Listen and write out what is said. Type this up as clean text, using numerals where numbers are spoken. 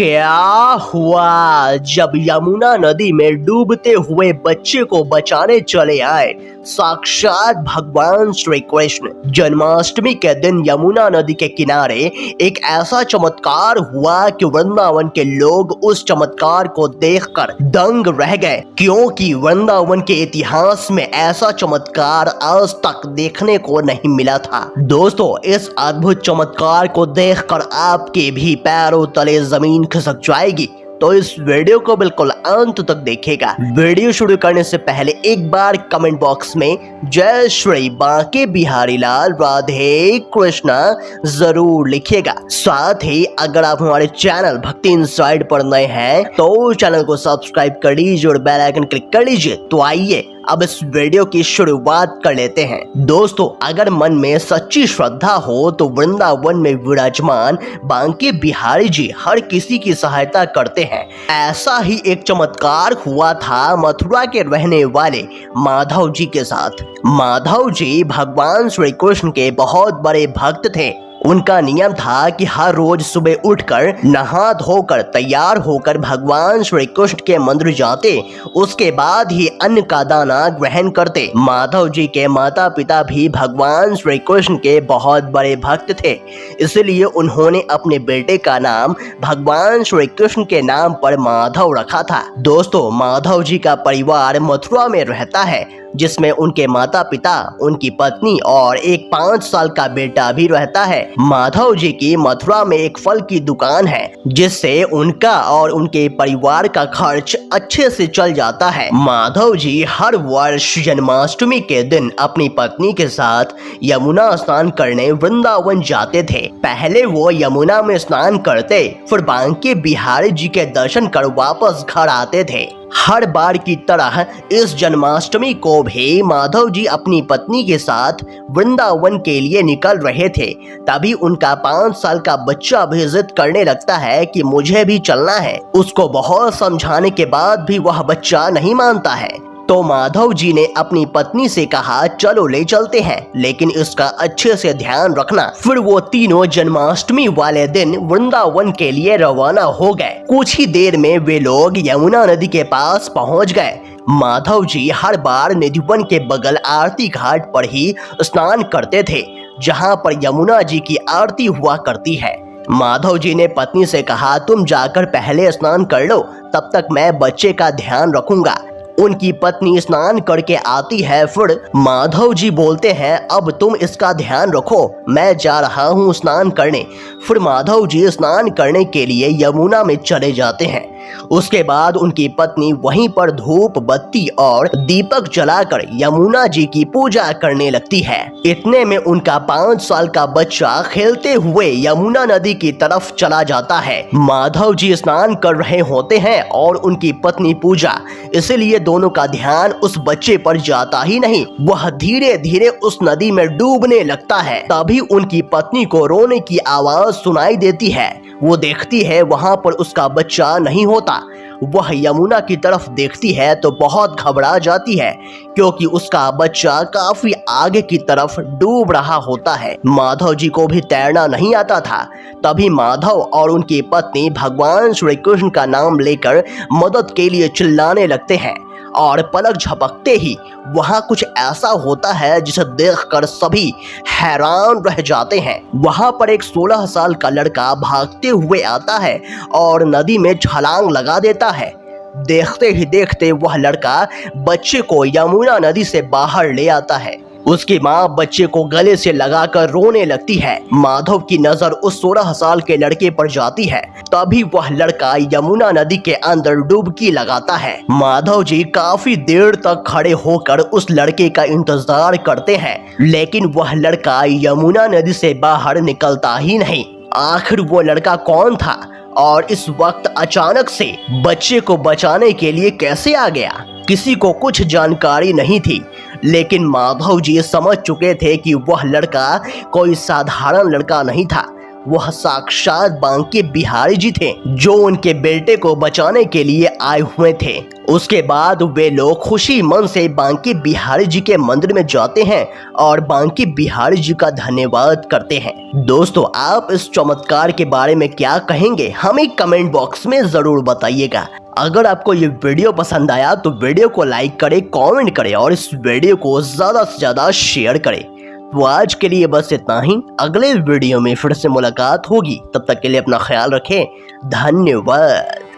क्या हुआ जब यमुना नदी में डूबते हुए बच्चे को बचाने चले आए साक्षात भगवान श्री कृष्ण। जन्माष्टमी के दिन यमुना नदी के किनारे एक ऐसा चमत्कार हुआ कि वृंदावन के लोग उस चमत्कार को देखकर दंग रह गए, क्योंकि वृंदावन के इतिहास में ऐसा चमत्कार आज तक देखने को नहीं मिला था। दोस्तों, इस अद्भुत चमत्कार को देखकर आपके भी पैरों तले जमीन खिसक जाएगी, तो इस वीडियो को बिल्कुल अंत तक देखिएगा। वीडियो शुरू करने से पहले एक बार कमेंट बॉक्स में जय श्री बांके बिहारी लाल राधे कृष्णा जरूर लिखिएगा। साथ ही अगर आप हमारे चैनल भक्ति इनसाइड पर नए हैं तो चैनल को सब्सक्राइब कर लीजिए और बेल आइकन क्लिक कर लीजिए। तो आइए अब इस वीडियो की शुरुआत कर लेते हैं। दोस्तों, अगर मन में सच्ची श्रद्धा हो तो वृंदावन में विराजमान बांके बिहारी जी हर किसी की सहायता करते हैं। ऐसा ही एक चमत्कार हुआ था मथुरा के रहने वाले माधव जी के साथ। माधव जी भगवान श्री कृष्ण के बहुत बड़े भक्त थे। उनका नियम था कि हर रोज सुबह उठकर नहा धोकर तैयार होकर भगवान श्री कृष्ण के मंदिर जाते, उसके बाद ही अन्न का दाना ग्रहण करते। माधव जी के माता पिता भी भगवान श्री कृष्ण के बहुत बड़े भक्त थे, इसलिए उन्होंने अपने बेटे का नाम भगवान श्री कृष्ण के नाम पर माधव रखा था। दोस्तों, माधव जी का परिवार मथुरा में रहता है, जिसमें उनके माता पिता, उनकी पत्नी और एक 5 साल का बेटा भी रहता है। माधव जी की मथुरा में एक फल की दुकान है, जिससे उनका और उनके परिवार का खर्च अच्छे से चल जाता है। माधव जी हर वर्ष जन्माष्टमी के दिन अपनी पत्नी के साथ यमुना स्नान करने वृंदावन जाते थे। पहले वो यमुना में स्नान करते, फिर बांके बिहारी जी के दर्शन कर वापस घर आते थे। हर बार की तरह इस जन्माष्टमी को भी माधव जी अपनी पत्नी के साथ वृंदावन के लिए निकल रहे थे। तभी उनका 5 साल का बच्चा भी जिद करने लगता है कि मुझे भी चलना है। उसको बहुत समझाने के बाद भी वह बच्चा नहीं मानता है, तो माधव जी ने अपनी पत्नी से कहा चलो ले चलते हैं, लेकिन इसका अच्छे से ध्यान रखना। फिर वो तीनों जन्माष्टमी वाले दिन वृंदावन के लिए रवाना हो गए। कुछ ही देर में वे लोग यमुना नदी के पास पहुंच गए। माधव जी हर बार नदीवन के बगल आरती घाट पर ही स्नान करते थे, जहां पर यमुना जी की आरती हुआ करती है। माधव जी ने पत्नी से कहा तुम जाकर पहले स्नान कर लो, तब तक मैं बच्चे का ध्यान रखूंगा। उनकी पत्नी स्नान करके आती है, फिर माधव जी बोलते हैं अब तुम इसका ध्यान रखो, मैं जा रहा हूँ स्नान करने। फिर माधव जी स्नान करने के लिए यमुना में चले जाते हैं। उसके बाद उनकी पत्नी वहीं पर धूप बत्ती और दीपक जलाकर यमुना जी की पूजा करने लगती है। इतने में उनका 5 साल का बच्चा खेलते हुए यमुना नदी की तरफ चला जाता है। माधव जी स्नान कर रहे होते हैं और उनकी पत्नी पूजा, इसलिए दोनों का ध्यान उस बच्चे पर जाता ही नहीं। वह धीरे धीरे उस नदी में डूबने लगता है। तभी उनकी पत्नी को रोने की आवाज सुनाई देती है। वो देखती है वहां पर उसका बच्चा नहीं होता। वह यमुना की तरफ देखती है तो बहुत घबरा जाती है, क्योंकि उसका बच्चा काफी आगे की तरफ डूब रहा होता है। माधव जी को भी तैरना नहीं आता था। तभी माधव और उनकी पत्नी भगवान श्री कृष्ण का नाम लेकर मदद के लिए चिल्लाने लगते हैं, और पलक झपकते ही वहां कुछ ऐसा होता है जिसे देखकर सभी हैरान रह जाते हैं। वहां पर एक 16 साल का लड़का भागते हुए आता है और नदी में छलांग लगा देता है। देखते ही देखते वह लड़का बच्चे को यमुना नदी से बाहर ले आता है। उसकी माँ बच्चे को गले से लगाकर रोने लगती है। माधव की नजर उस 16 साल के लड़के पर जाती है। तभी वह लड़का यमुना नदी के अंदर डुबकी लगाता है। माधव जी काफी देर तक खड़े होकर उस लड़के का इंतजार करते हैं, लेकिन वह लड़का यमुना नदी से बाहर निकलता ही नहीं। आखिर वो लड़का कौन था और इस वक्त अचानक से बच्चे को बचाने के लिए कैसे आ गया? किसी को कुछ जानकारी नहीं थी, लेकिन माधव जी समझ चुके थे कि वह लड़का कोई साधारण लड़का नहीं था। वह साक्षात बांके बिहारी जी थे, जो उनके बेटे को बचाने के लिए आए हुए थे। उसके बाद वे लोग खुशी मन से बांके बिहारी जी के मंदिर में जाते हैं और बांके बिहारी जी का धन्यवाद करते हैं। दोस्तों, आप इस चमत्कार के बारे में क्या कहेंगे, हमें कमेंट बॉक्स में जरूर बताइएगा। अगर आपको ये वीडियो पसंद आया तो वीडियो को लाइक करें, कमेंट करें और इस वीडियो को ज्यादा से ज्यादा शेयर करें। तो आज के लिए बस इतना ही। अगले वीडियो में फिर से मुलाकात होगी, तब तक के लिए अपना ख्याल रखें। धन्यवाद।